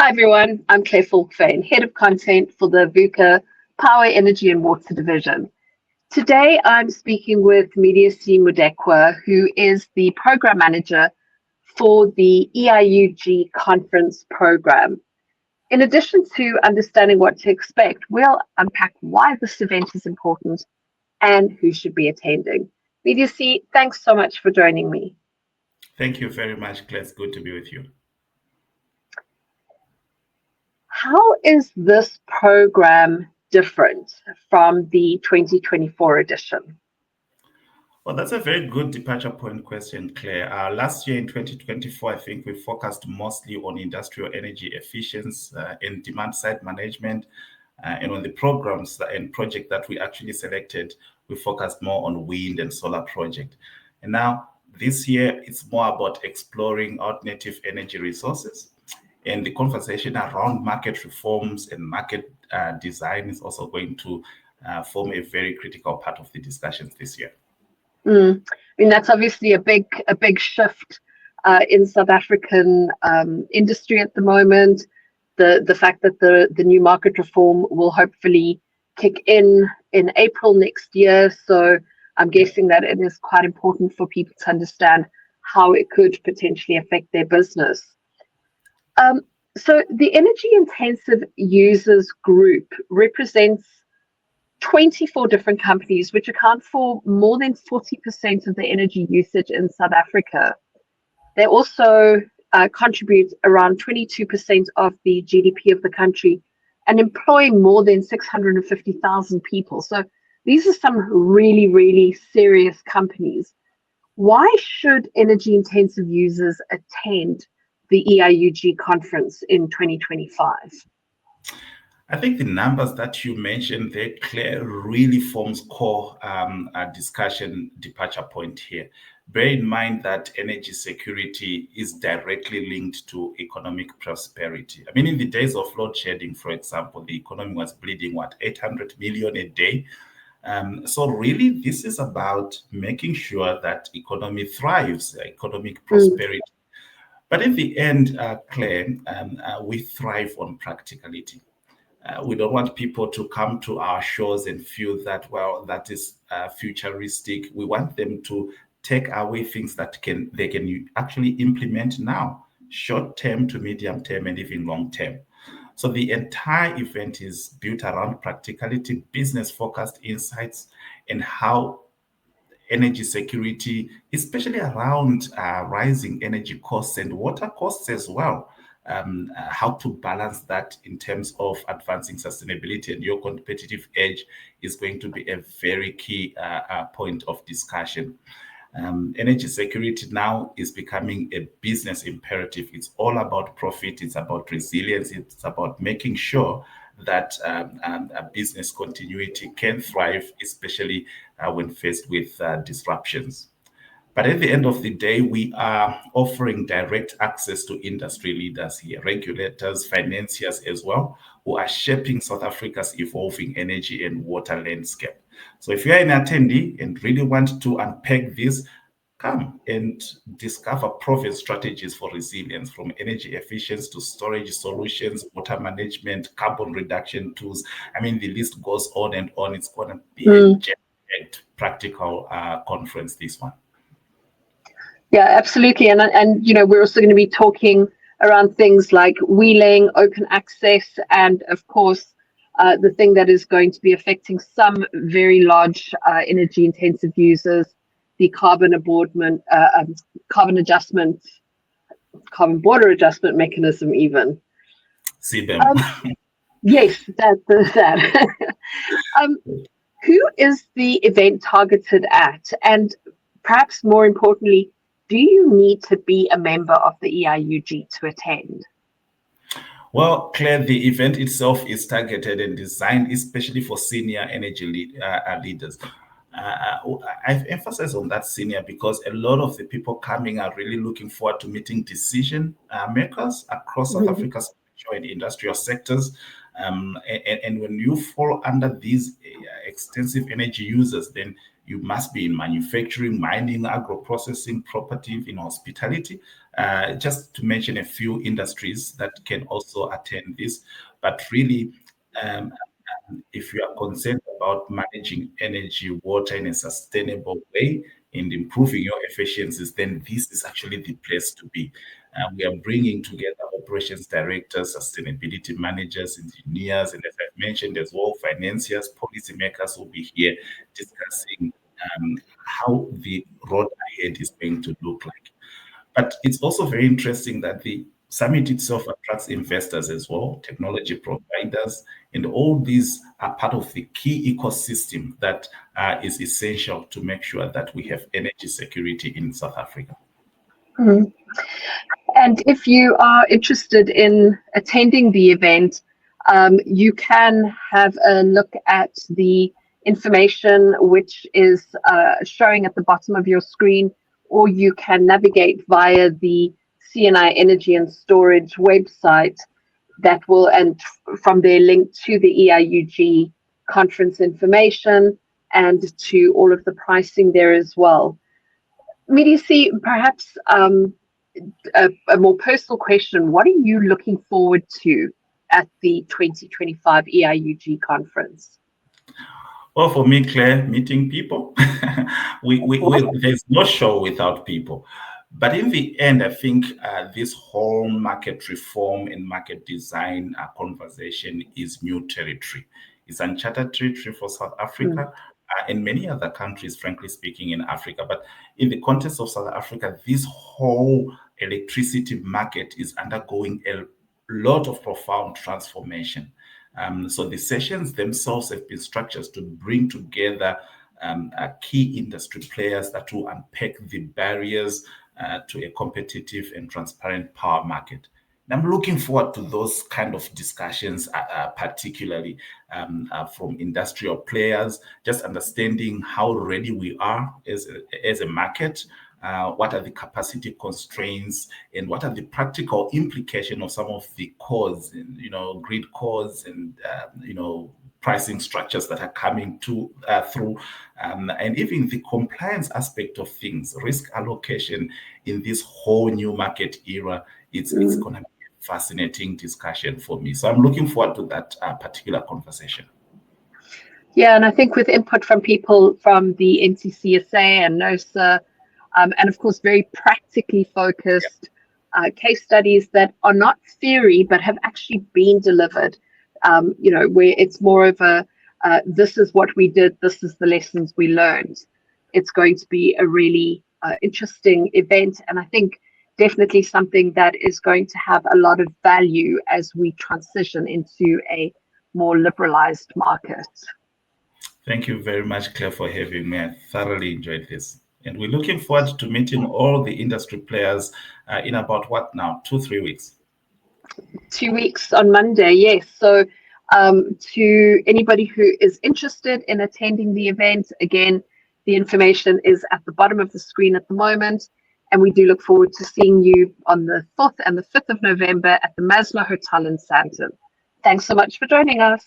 Hi everyone, I'm Claire Falkvane, Head of Content for the VUCA Power, Energy and Water Division. Today I'm speaking with Mediasi Mudekwa, who is the Program Manager for the EIUG Conference program. In addition to understanding what to expect, we'll unpack why this event is important and who should be attending. Mediasi, thanks so much for joining me. Thank you very much, Claire. It's good to be with you. How is this program different from the 2024 edition? Well, that's a very good departure point question, Claire. Last year in 2024, I think we focused mostly on industrial energy efficiency and demand side management. And on the programs and project that we actually selected, we focused more on wind and solar project. And now this year, it's more about exploring alternative energy resources. And the conversation around market reforms and market design is also going to form a very critical part of the discussions this year. I mean, that's obviously a big shift in South African industry at the moment. The fact that the new market reform will hopefully kick in April next year. So I'm guessing that it is quite important for people to understand how it could potentially affect their business. So the energy intensive users group represents 24 different companies, which account for more than 40% of the energy usage in South Africa. They also contribute around 22% of the GDP of the country and employ more than 650,000 people. So these are some really, really serious companies. Why should energy intensive users attend the EIUG conference in 2025? I think the numbers that you mentioned there, Claire, really forms core discussion departure point here. Bear in mind that energy security is directly linked to economic prosperity. I mean, in the days of load shedding, for example, the economy was bleeding, 800 million a day. So really, this is about making sure that economy thrives, economic prosperity. But in the end, Claire, we thrive on practicality. We don't want people to come to our shores and feel that, well, that is futuristic. We want them to take away things that they can actually implement now, short term to medium term and even long term. So the entire event is built around practicality, business focused insights, and how energy security, especially around rising energy costs and water costs as well, how to balance that in terms of advancing sustainability and your competitive edge is going to be a very key point of discussion. Energy security now is becoming a business imperative. It's all about profit. It's about resilience. It's about making sure that a business continuity can thrive, especially when faced with disruptions. But at the end of the day, we are offering direct access to industry leaders here, regulators, financiers as well, who are shaping South Africa's evolving energy and water landscape. So if you're an attendee and really want to unpack this, come and discover proven strategies for resilience, from energy efficiency to storage solutions, water management, carbon reduction tools. I mean, the list goes on and on. It's going to be a jam-packed practical conference, this one. Yeah, absolutely. And you know, we're also going to be talking around things like wheeling, open access, and of course, the thing that is going to be affecting some very large energy intensive users, the carbon border adjustment mechanism even. CBAM. Yes, that. Who is the event targeted at? And perhaps more importantly, do you need to be a member of the EIUG to attend? Well, Claire, the event itself is targeted and designed especially for senior energy leaders. I've emphasized on that senior because a lot of the people coming are really looking forward to meeting decision makers across South Africa's and industrial sectors. And when you fall under these extensive energy users, then You must be in manufacturing, mining, agro-processing, property, in hospitality, just to mention a few industries that can also attend this. But really, um, if you are concerned about managing energy, water in a sustainable way and improving your efficiencies, then this is actually the place to be. We are bringing together operations directors, sustainability managers, engineers, and as I've mentioned as well, financiers, policymakers will be here discussing how the road ahead is going to look like. But it's also very interesting that the summit itself attracts investors as well, technology providers, and all these are part of the key ecosystem that is essential to make sure that we have energy security in South Africa. Mm. And if you are interested in attending the event, you can have a look at the information which is showing at the bottom of your screen, or you can navigate via the CNI Energy and Storage website that will, and from there link to the EIUG conference information and to all of the pricing there as well. Medici, perhaps a more personal question, what are you looking forward to at the 2025 EIUG conference? Well, for me, Claire, meeting people. There's no show without people. But in the end, I think this whole market reform and market design conversation is new territory. It's uncharted territory for South Africa and many other countries, frankly speaking, in Africa. But in the context of South Africa, this whole electricity market is undergoing a lot of profound transformation. So the sessions themselves have been structured to bring together key industry players that will unpack the barriers to a competitive and transparent power market. And I'm looking forward to those kind of discussions, particularly from industrial players, just understanding how ready we are as a market. What are the capacity constraints and what are the practical implications of some of the cores, grid cores and, pricing structures that are coming through, and even the compliance aspect of things, risk allocation in this whole new market era. It's going to be a fascinating discussion for me. So I'm looking forward to that particular conversation. Yeah, and I think with input from people from the NCCSA and NOSA, and of course, very practically focused case studies that are not theory, but have actually been delivered, where it's more of a, this is what we did, this is the lessons we learned. It's going to be a really interesting event. And I think definitely something that is going to have a lot of value as we transition into a more liberalized market. Thank you very much, Claire, for having me. I thoroughly enjoyed this. And we're looking forward to meeting all the industry players in about 2-3 weeks? 2 weeks on Monday, yes. So to anybody who is interested in attending the event, again, the information is at the bottom of the screen at the moment. And we do look forward to seeing you on the 4th and the 5th of November at the Maslow Hotel in Sandton. Thanks so much for joining us.